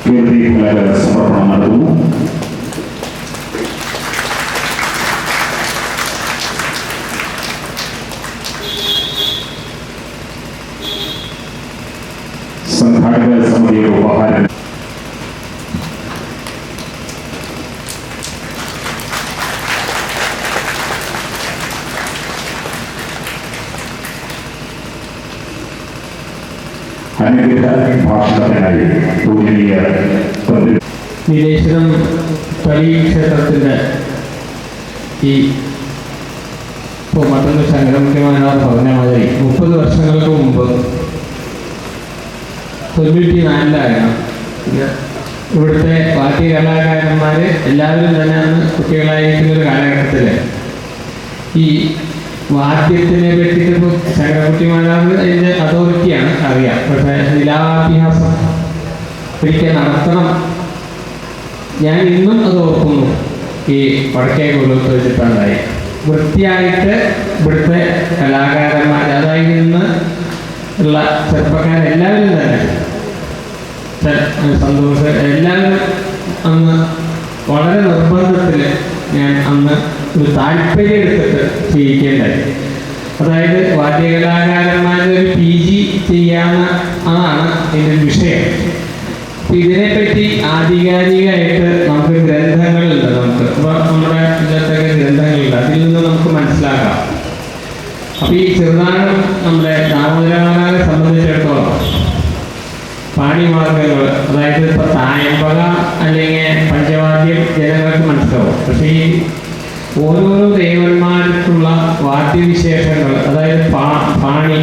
കീർത്തി ഫലക സമർപ്പണം നടത്തുന്നു. സംഘാടക സമിതിയുടെ ഉപഹാരം അനുഗ്രഹ ഭാഷണത്തിനായി പൂജനീയ നീലേശ്വരം പള്ളി ക്ഷേത്രത്തിൻ്റെ ഈ ഇപ്പോൾ മറ്റൊന്ന് ശങ്കരമുഖ്യമാനവർ പറഞ്ഞ മാതിരി 30 വർഷങ്ങൾക്ക് മുമ്പ് 94-ലായിരുന്നു ഇവിടുത്തെ പാർട്ടി കലാകാരന്മാർ എല്ലാവരും തന്നെ അന്ന് കുട്ടികളായിരിക്കുന്നൊരു കാലഘട്ടത്തിൽ ഈ വാദ്യത്തിനെ പറ്റിയിട്ട് ഇപ്പോൾ ശങ്കരകുട്ടിമാരാണ് അതിൻ്റെ അതോറിറ്റിയാണ് അറിയാം. പക്ഷേ നിലാഭ്യാസം ഒരിക്കൽ നടത്തണം. ഞാൻ ഇന്നും അത് ഓർക്കുന്നു. ഈ വടക്കേ കൊല്ലത്ത് വെച്ചിട്ടുണ്ടായി വൃത്തിയായിട്ട് ഇവിടുത്തെ കലാകാരന്മാർ, അതായത് ഇന്ന് ഉള്ള ചെറുപ്പക്കാരെല്ലാവരും തന്നെ സന്തോഷം എല്ലാവരും അന്ന് വളരെ നിർബന്ധത്തിൽ ഞാൻ അന്ന് ഒരു താല്പര്യം എടുത്തിട്ട് ചെയ്യിക്കേണ്ടായി. അതായത് വാദ്യകലാകാരന്മാരുടെ ഒരു PG ചെയ്യാവുന്ന അതാണ് ഇതിൻ്റെ വിഷയം. ഇതിനെപ്പറ്റി ആധികാരികമായിട്ട് നമുക്ക് ഗ്രന്ഥങ്ങളുണ്ട്. നമുക്ക് ഇപ്പോൾ നമ്മുടെ ഇതിലത്തൊക്കെ ഗ്രന്ഥങ്ങളുണ്ട്, അതിൽ നിന്ന് നമുക്ക് മനസ്സിലാക്കാം. അപ്പോൾ ഈ ചെറുതാഴം നമ്മുടെ ദാമോദരമാരെ സംബന്ധിച്ചിടത്തോളം പാണിമാർഗങ്ങൾ, അതായത് ഇപ്പോൾ തായമ്പക അല്ലെങ്കിൽ പഞ്ചവാദ്യം ജനങ്ങൾക്ക് മനസ്സിലാവും. പക്ഷേ ഈ ഓരോരോ ദേവന്മാർക്കുള്ള വാദ്യവിശേഷങ്ങൾ, അതായത് പാണി,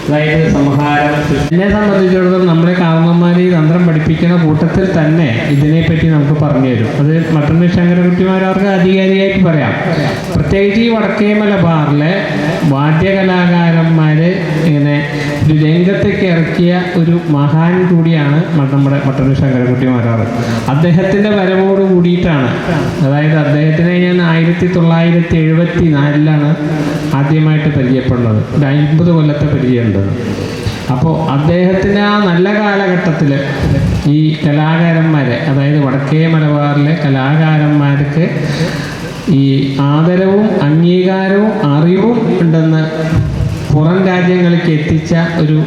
അതായത് സംഹാരം. എന്നെ സംബന്ധിച്ചിടത്തോളം നമ്മളെ കാരണന്മാർ ഈ തന്ത്രം പഠിപ്പിക്കുന്ന കൂട്ടത്തിൽ തന്നെ ഇതിനെപ്പറ്റി നമുക്ക് പറഞ്ഞു തരും. അത് മട്ടന്നൂർ ശങ്കരകുട്ടിമാർ അവർക്ക് ആധികാരികമായിട്ട് പറയാം. പ്രത്യേകിച്ച് ഈ വടക്കേ മലബാറിലെ വാദ്യകലാകാരന്മാർ ഇങ്ങനെ ഒരു രംഗത്തേക്ക് ഇറക്കിയ ഒരു മഹാൻ കൂടിയാണ് നമ്മുടെ മട്ടന്നൂർ ശങ്കരകുട്ടിമാരാർ. അദ്ദേഹത്തിൻ്റെ വരവോട് കൂടിയിട്ടാണ്, അതായത് അദ്ദേഹത്തിനെ ഞാൻ 1974 ആദ്യമായിട്ട് പരിചയപ്പെടുന്നത്. ഒരു 50 കൊല്ലത്തെ പരിചയമുണ്ട്. അപ്പോൾ അദ്ദേഹത്തിൻ്റെ ആ നല്ല കാലഘട്ടത്തിൽ ഈ കലാകാരന്മാരെ, അതായത് വടക്കേ മലബാറിലെ കലാകാരന്മാർക്ക് ഈ ആദരവും അംഗീകാരവും അറിവും ഉണ്ടെന്ന് പുറം രാജ്യങ്ങളിലേക്ക് എത്തിച്ച ഒരു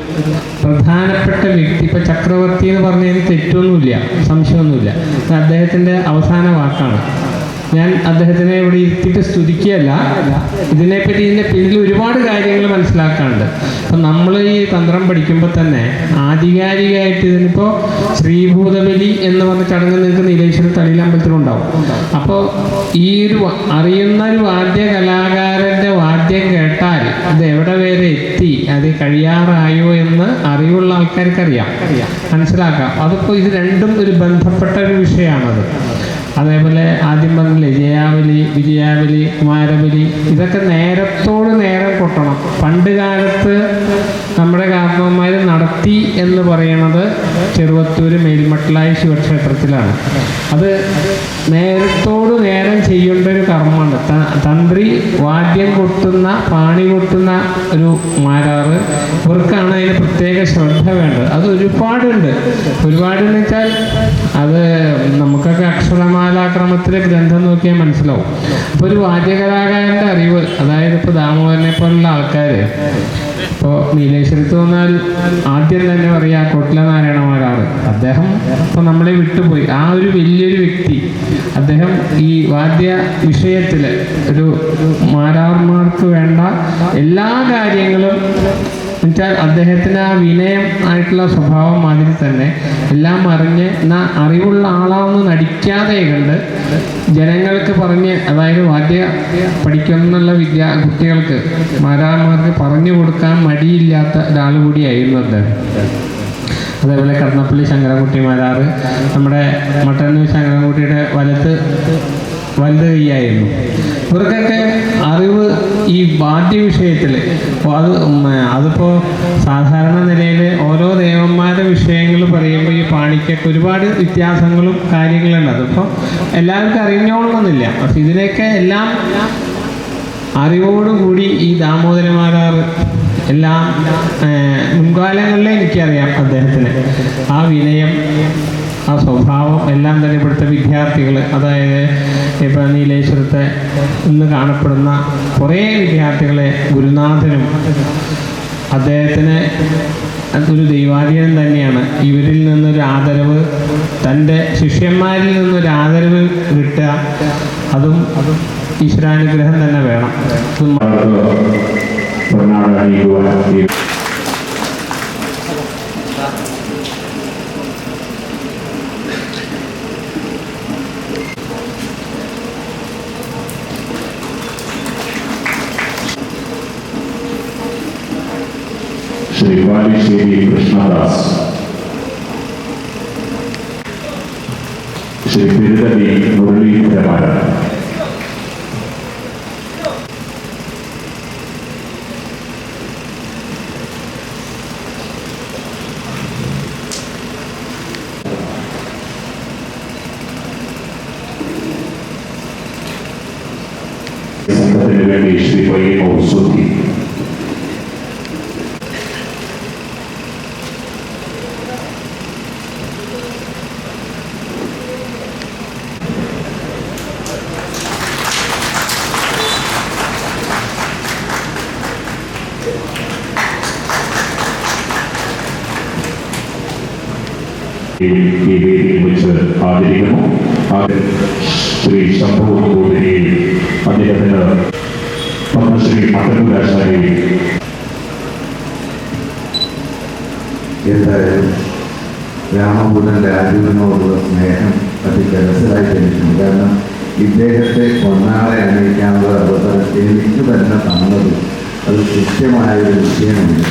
പ്രധാനപ്പെട്ട വ്യക്തി. ഇപ്പോൾ ചക്രവർത്തി എന്ന് പറഞ്ഞതിന് തെറ്റൊന്നുമില്ല, സംശയമൊന്നുമില്ല. അദ്ദേഹത്തിൻ്റെ അവസാന വാക്കാണ്. ഞാൻ അദ്ദേഹത്തിനെ ഇവിടെ ഇരുത്തിയിട്ട് സ്തുതിക്കുകയല്ല, ഇതിനെപ്പറ്റി ഇതിൻ്റെ പിന്നിൽ ഒരുപാട് കാര്യങ്ങൾ മനസ്സിലാക്കാനുണ്ട്. അപ്പം നമ്മൾ ഈ തന്ത്രം പഠിക്കുമ്പോൾ തന്നെ ആധികാരികമായിട്ട് ഇതിനിപ്പോൾ ശ്രീഭൂതബലി എന്ന് പറഞ്ഞ ചടങ്ങ് നിങ്ങൾക്ക് നീലേശ്വരം തളിയിൽ അമ്പലത്തിലുണ്ടാവും. അപ്പോൾ ഈ ഒരു അറിയുന്ന ഒരു വാദ്യ കലാകാരൻ്റെ വാദ്യം കേട്ടാൽ ഇത് എവിടെ വരെ എത്തി, അത് കഴിയാറായോ എന്ന് അറിവുള്ള ആൾക്കാർക്കറിയാം, മനസ്സിലാക്കാം. അതിപ്പോൾ ഇത് രണ്ടും ഒരു ബന്ധപ്പെട്ട ഒരു വിഷയമാണത്. അതേപോലെ ആദ്യം പറഞ്ഞില്ലേ ജയാവലി, വിജയാവലി, കുമാരബലി, ഇതൊക്കെ നേരത്തോട് നേരം കൊട്ടണം. പണ്ട് കാലത്ത് നമ്മുടെ കാരണവന്മാർ നടത്തി എന്ന് പറയുന്നത് ചെറുവത്തൂർ മേൽമട്ടിലായി ശിവക്ഷേത്രത്തിലാണ്. അത് നേരത്തോട് നേരം ചെയ്യേണ്ട ഒരു കർമ്മമാണ്. തന്ത്രി വാദ്യം കൊട്ടുന്ന, പാണി കൊട്ടുന്ന ഒരു മാരാറ്, ഇവർക്കാണ് അതിന് പ്രത്യേക ശ്രദ്ധ വേണ്ടത്. അത് ഒരുപാടുണ്ട്. ഒരുപാടെന്ന് വെച്ചാൽ അത് നമുക്കൊക്കെ അക്ഷരമാലാക്രമത്തിലെ ഗ്രന്ഥം നോക്കിയാൽ മനസ്സിലാവും. അപ്പോൾ ഒരു വാദ്യകലാകാരൻ്റെ അറിവ്, അതായത് ഇപ്പോൾ ദാമോദരനെ പോലുള്ള ആൾക്കാർ ഇപ്പോൾ നീലേശ്വരത്ത് വന്നാൽ ആദ്യം തന്നെ പറയുക കൊട്ടില നാരായണമാരാറ്. അദ്ദേഹം ഇപ്പോൾ നമ്മളെ വിട്ടുപോയി. ആ ഒരു വലിയൊരു വ്യക്തി അദ്ദേഹം ഈ വാദ്യ വിഷയത്തിൽ ഒരു മാരാർമാർക്ക് വേണ്ട എല്ലാ കാര്യങ്ങളും എന്നുവെച്ചാൽ അദ്ദേഹത്തിന് ആ വിനയം ആയിട്ടുള്ള സ്വഭാവം മാതിരി തന്നെ എല്ലാം അറിഞ്ഞ് അറിവുള്ള ആളാണെന്ന് നടിക്കാതെ കണ്ട് ജനങ്ങൾക്ക് പറഞ്ഞ്, അതായത് വാദ്യ പഠിക്കുന്നുള്ള കുട്ടികൾക്ക് മാരാർമാർക്ക് പറഞ്ഞു കൊടുക്കാൻ മടിയില്ലാത്ത ഒരാൾ കൂടിയായിരുന്നു അദ്ദേഹം. അതേപോലെ കടന്നപ്പള്ളി ശങ്കരൻകുട്ടിമാരാറ് നമ്മുടെ മട്ടന്നൂർ ശങ്കരൻകുട്ടിയുടെ വലത് കൈയായിരുന്നു. ഇവർക്കൊക്കെ അറിവ് ഈ വാദ്യ വിഷയത്തിൽ അതിപ്പോൾ സാധാരണ നിലയിൽ ഓരോ ദേവന്മാരുടെ വിഷയങ്ങൾ പറയുമ്പോൾ ഈ പാണിക്കൊക്കെ ഒരുപാട് വ്യത്യാസങ്ങളും കാര്യങ്ങളുണ്ട്. അതിപ്പോൾ എല്ലാവർക്കും അറിഞ്ഞോളണമെന്നില്ല. പക്ഷെ ഇതിനെയൊക്കെ എല്ലാം അറിവോടുകൂടി ഈ ദാമോദരമാരാർ എല്ലാം മുൻകാലങ്ങളിലെ എനിക്കറിയാം അദ്ദേഹത്തിന് ആ വിനയം, ആ സ്വഭാവം എല്ലാം തന്നെ ഇവിടുത്തെ വിദ്യാർത്ഥികൾ, അതായത് ഇപ്പോൾ നീലേശ്വരത്തെ ഇന്ന് കാണപ്പെടുന്ന കുറേ വിദ്യാർത്ഥികളെ ഗുരുനാഥനും അദ്ദേഹത്തിന് ഒരു ദൈവാധീനം തന്നെയാണ്. ഇവരിൽ നിന്നൊരു ആദരവ്, തൻ്റെ ശിഷ്യന്മാരിൽ നിന്നൊരു ആദരവ് കിട്ടുക, അതും ഈശ്വരാനുഗ്രഹം തന്നെ വേണം. ശ്രീ ബാലുശ്ശേരി കൃഷ്ണദാസ്, ശ്രീ പെരുതലി മുരളീധരമാരാർ, സംഘത്തിന് വേണ്ടി ശ്രീ വൈ മൗസൂദി, ഈ വേദിയിൽ വെച്ച് ആദരിക്കുന്നു. ശ്രീ ശംഭു ഗോപിനെയും അദ്ദേഹത്തിന് പത്മശ്രീ മട്ടന്നൂരാശാരി. എന്തായാലും രാമപുരൻ രാജുവിനോടുള്ള സ്നേഹം അതികരസലായി ജനിക്കുന്നു. കാരണം ഇദ്ദേഹത്തെ പൊന്നാളെ അണിയിക്കാനുള്ള അവസരം എനിക്ക് തന്നെ തന്നത് അത് കൃത്യമായൊരു വിഷയമുണ്ട്.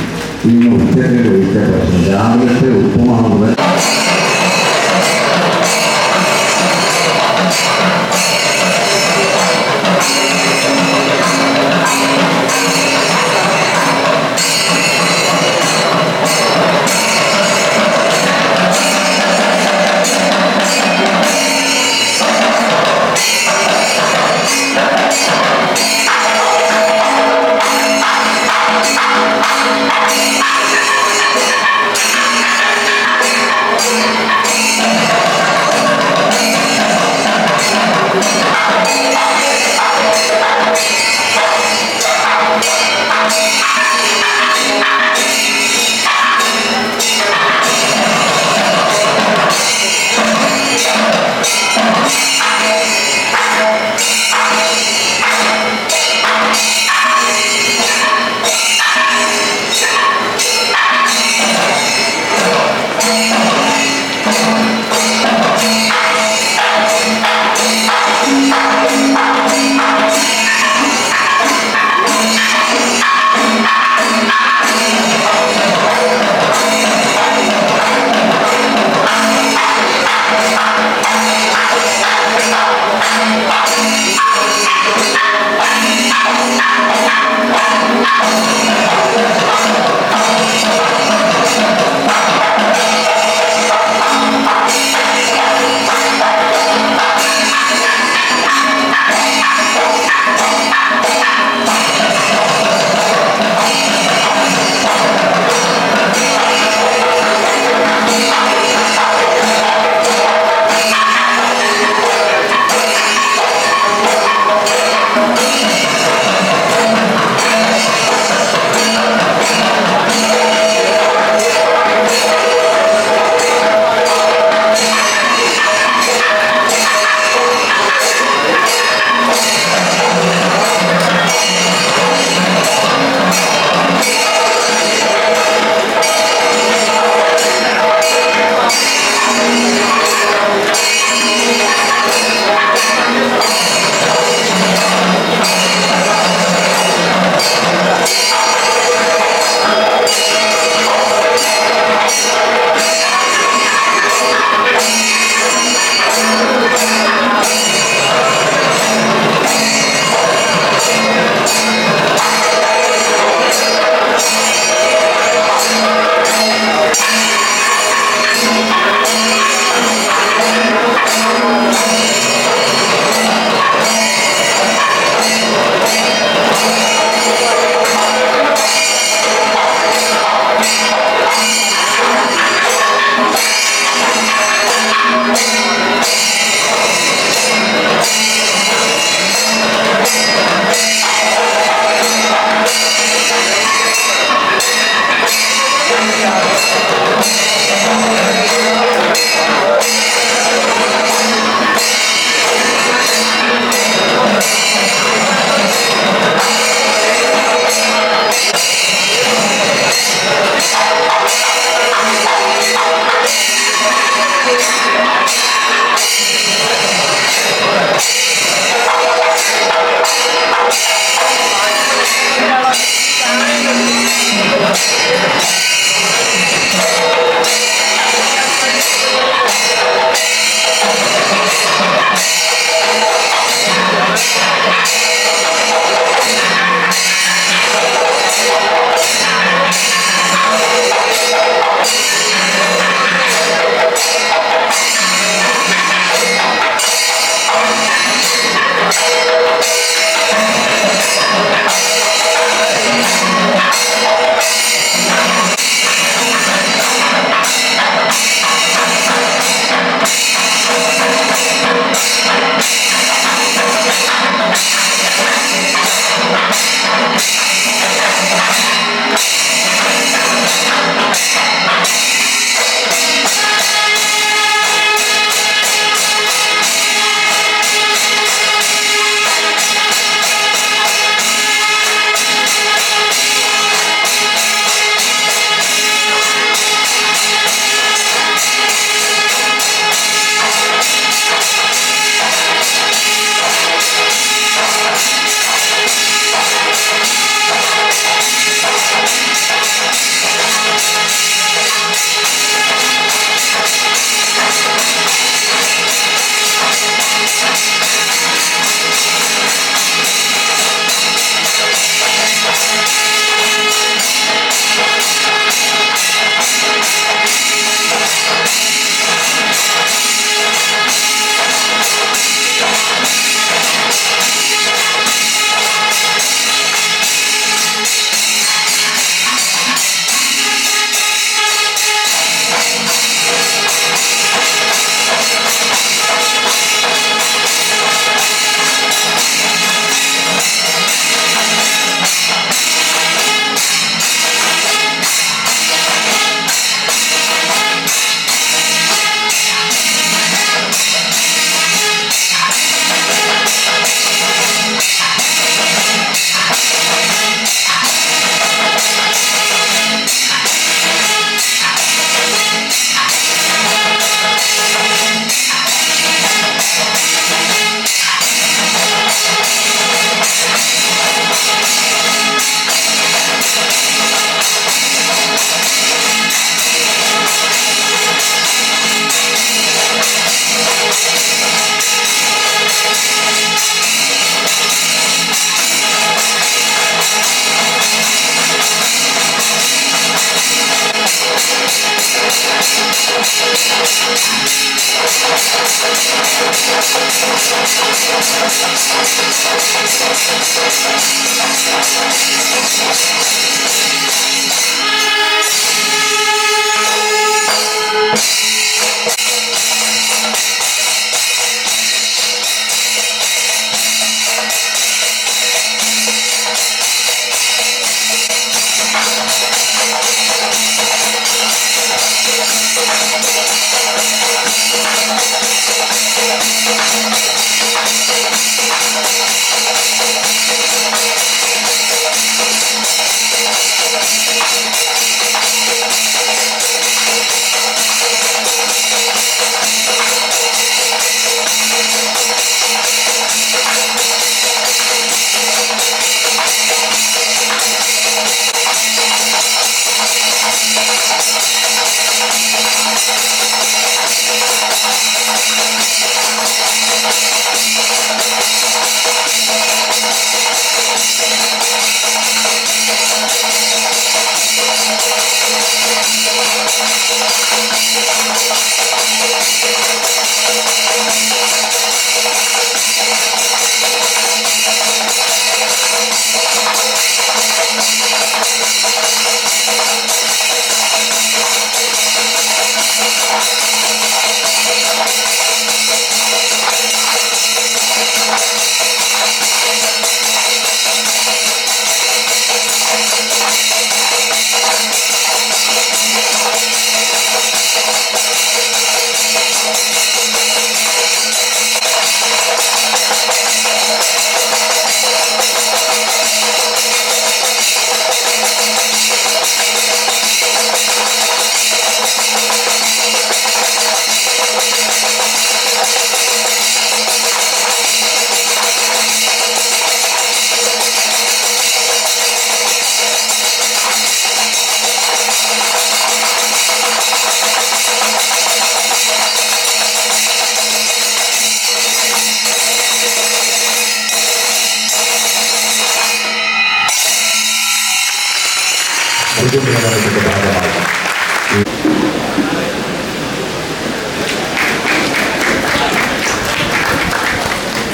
ഇന്ന് ഉച്ചയ്ക്ക് കഴിച്ച ഭക്ഷണം രാവിലത്തെ ഉപ്പുമാവുകൾ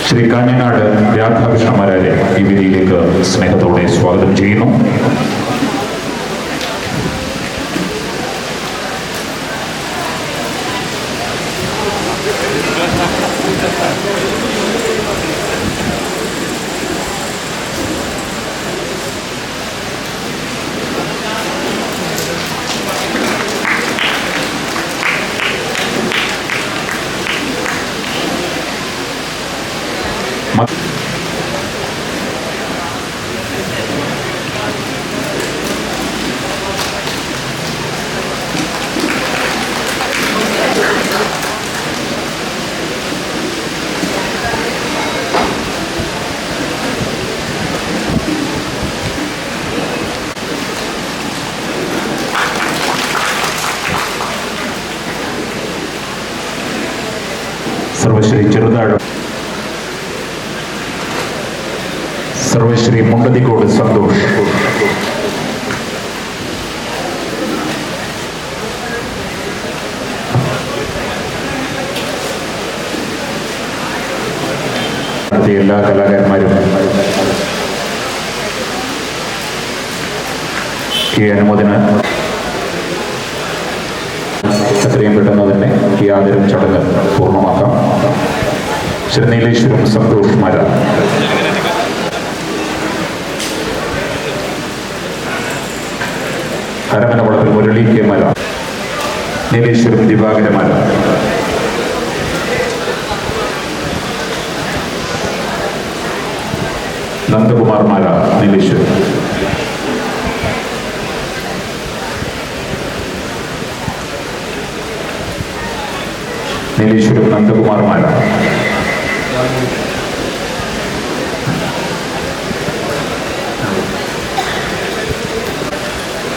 ശ്രീ കാഞ്ഞങ്ങാട് രാധാകൃഷ്ണമാരാരെ ഈ വേദിയിലേക്ക് സ്നേഹത്തോടെ സ്വാഗതം ചെയ്യുന്നു. സർവശ്രീ ചെറുതാഴം, സർവശ്രീ മുണ്ടതിക്കോട് സന്തോഷ്, എല്ലാ കലാകാരന്മാരും ഈ അനുമോദന എത്രയും പെട്ടെന്ന് തന്നെ ഈ ആദരം ചടങ്ങ് പൂർണ്ണമാക്കാം. ശ്രീ നീലേശ്വരം സന്തോഷ് മര, കരമനവളപ്പിൽ മുരളി കെ മര, നീലേശ്വരം ദിവാകര മര, നന്ദകുമാർ മാല നീലേശ്വരം, നീലേശ്വരം നന്ദകുമാർ മാല,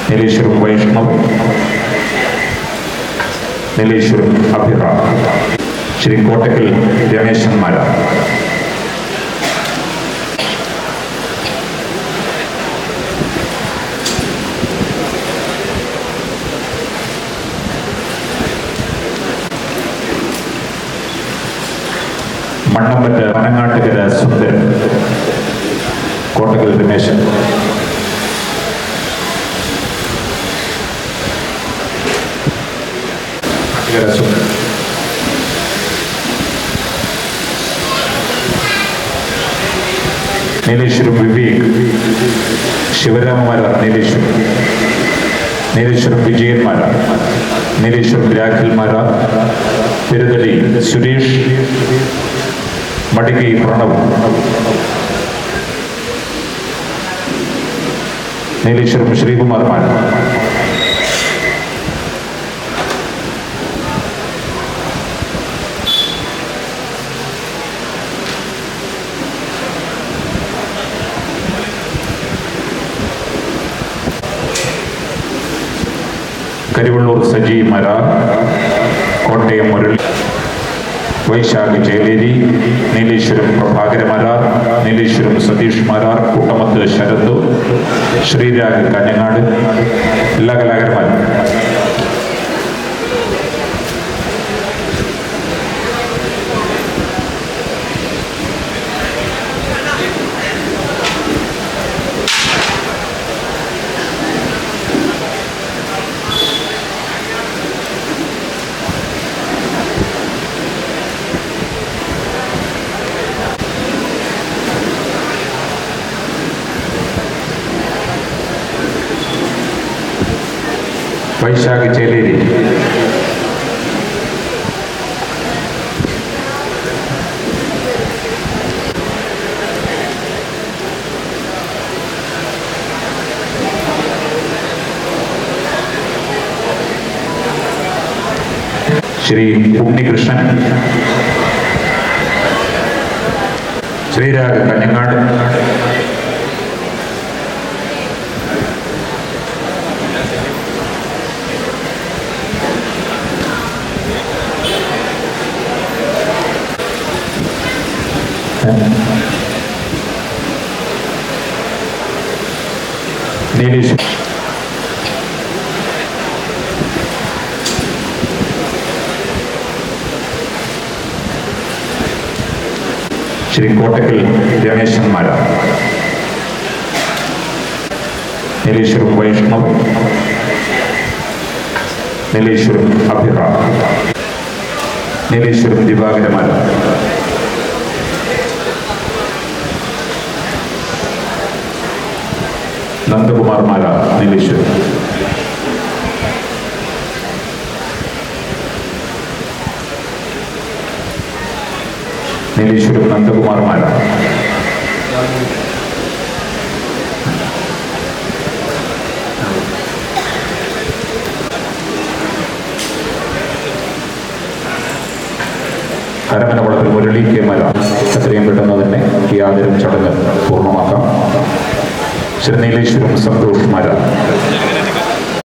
നീലേശ്വരം വൈഷ്ണവ്, നീലേശ്വരം അഭിറ, ശ്രീ കോട്ടക്കൽ രമേശൻ മാല, മണ്ണമ്പറ്റ് പനങ്ങാട്ടുകര സുന്ദരൻ, കോട്ടക്കൽ രമേശൻ, സുന്ദരൻ, നീലേശ്വരം വിവേക്, ശിവരാമമാരാർ നീലേശ്വരം, നീലേശ്വരം വിജയന്മാരാർ, നീലേശ്വരം രാഖിൽമാരാർ, തിരുതടി സുരേഷ്, മടികൈ പ്രണവ്, നീലേശ്വരം ശ്രീകുമാർമാർ, കരിവള്ളൂർ സജി മരാർ, കോട്ടയം മുരളി, വൈശാഖ് ചേലേരി, നീലേശ്വരം പ്രഭാകര മരാർ, നീലേശ്വരം സതീഷ് മാരാർ, കൂട്ടമത്ത് ശരത്, ശ്രീരാഗ് കാഞ്ഞങ്ങാട്, എല്ലാ കലാകാരന്മാരും. വൈശാഖ് ചേലേരി, ശ്രീ ഉണ്ണികൃഷ്ണൻ, ശ്രീരാഗ് കഞ്ഞങ്ങാട്, നീലേശ്വരം, ശ്രീ കോട്ടക്കൽ രമേശന്മാരാർ, നീലേശ്വരം വൈഷ്ണവ്, നീലേശ്വരം അഭിറാം, നീലേശ്വരം ദിവാകരമാരാർ, നന്ദകുമാർ മാരാർ, നീലേശ്വരം, നീലേശ്വരം നന്ദകുമാർ മാരാർ, കരമനകുളത്തിൽ മുരളി കെ മാരാർ. എത്രയും പെട്ടെന്ന് തന്നെ ഈ ആദരം ചടങ്ങ് പൂർണ്ണമാക്കാം. ശ്രീ നീലേശ്വരം സന്തോഷ് മാരാർ.